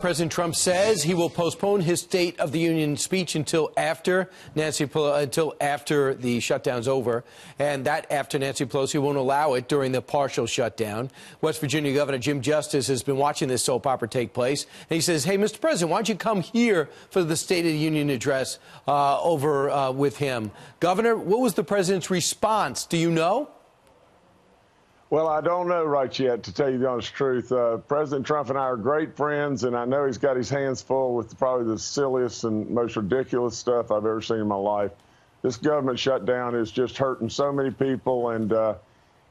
President Trump says he will postpone his State of the Union speech until after the shutdown's over, and that after Nancy Pelosi won't allow it during the partial shutdown. West Virginia Governor Jim Justice has been watching this soap opera take place, and he says, "Hey, Mr. President, why don't you come here for the State of the Union address over with him?" Governor, what was the president's response? Do you know? Well, I don't know right yet, to tell you the honest truth. President Trump and I are great friends, and I know he's got his hands full with probably the silliest and most ridiculous stuff I've ever seen in my life. This government shutdown is just hurting so many people, and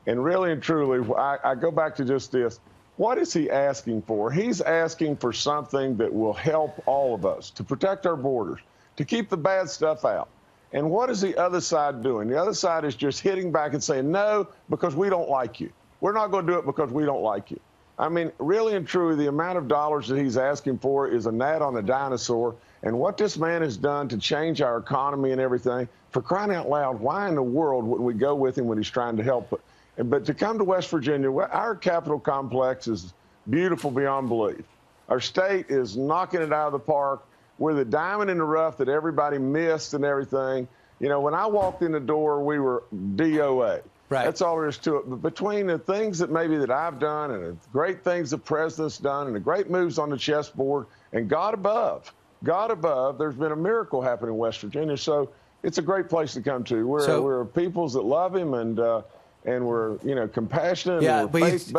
really and truly, I go back to just this. What is he asking for? He's asking for something that will help all of us, to protect our borders, to keep the bad stuff out. And what is the other side doing? The other side is just hitting back and saying, no, because we don't like you. We're not going to do it because we don't like you. I mean, really and truly, the amount of dollars that he's asking for is a gnat on a dinosaur. And what this man has done to change our economy and everything, for crying out loud, why in the world wouldn't we go with him when he's trying to help? But to come to West Virginia, our Capitol complex is beautiful beyond belief. Our state is knocking it out of the park. We're the diamond in the rough that everybody missed and everything. You know, when I walked in the door, we were DOA. Right. That's all there is to it. But between the things that maybe that I've done and the great things the president's done and the great moves on the chessboard and God above, there's been a miracle happening in West Virginia. So it's a great place to come to. We're peoples that love him and we're, compassionate. Yeah, and but he's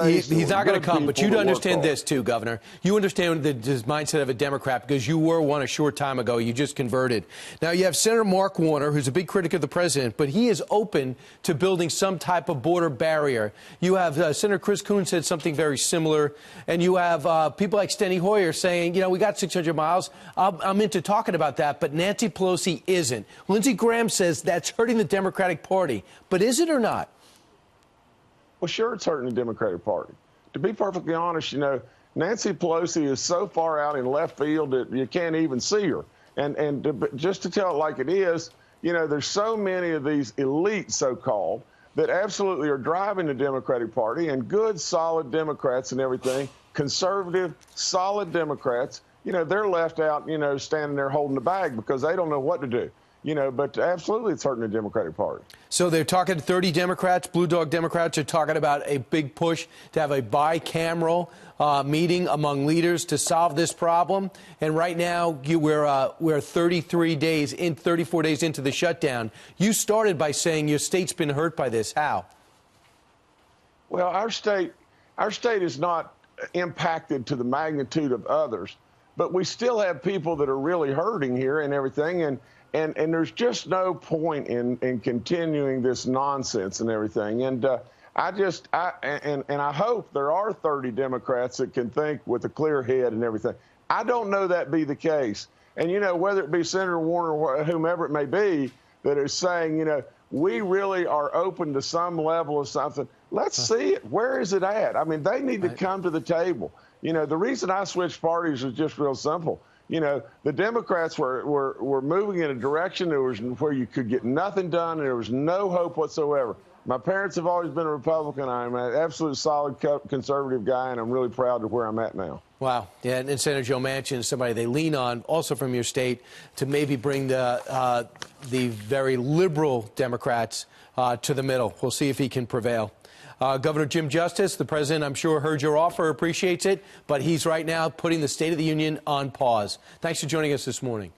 not going to come. But you understand this, too, Governor. You understand the mindset of a Democrat because you were one a short time ago. You just converted. Now, you have Senator Mark Warner, who's a big critic of the president, but he is open to building some type of border barrier. You have Senator Chris Coons said something very similar. And you have people like Steny Hoyer saying, we got 600 miles. I'm into talking about that, but Nancy Pelosi isn't. Lindsey Graham says that's hurting the Democratic Party. But is it or not? Well, sure, it's hurting the Democratic Party. To be perfectly honest, Nancy Pelosi is so far out in left field that you can't even see her. But just to tell it like it is, there's so many of these elites, so-called, that absolutely are driving the Democratic Party, and good, solid Democrats and everything, conservative, solid Democrats, they're left out, standing there holding the bag because they don't know what to do. But absolutely it's hurting the Democratic Party. So they're talking to 30 Democrats, Blue Dog Democrats are talking about a big push to have a bicameral meeting among leaders to solve this problem. And right now we're 34 days into the shutdown. You started by saying your state's been hurt by this. How? Well, our state is not impacted to the magnitude of others, but we still have people that are really hurting here and everything. And there's just no point in continuing this nonsense and everything. And I hope there are 30 Democrats that can think with a clear head and everything. I don't know that be the case. And, whether it be Senator Warner or whomever it may be that is saying, we really are open to some level of something. Let's see it. Where is it at? I mean, they need to come to the table. The reason I switched parties is just real simple. The Democrats were moving in a direction where you could get nothing done, and there was no hope whatsoever. My parents have always been a Republican. I'm an absolute solid conservative guy, and I'm really proud of where I'm at now. Wow. Yeah, and Senator Joe Manchin is somebody they lean on, also from your state, to maybe bring the very liberal Democrats to the middle. We'll see if he can prevail. Governor Jim Justice, the president, I'm sure, heard your offer, appreciates it, but he's right now putting the State of the Union on pause. Thanks for joining us this morning.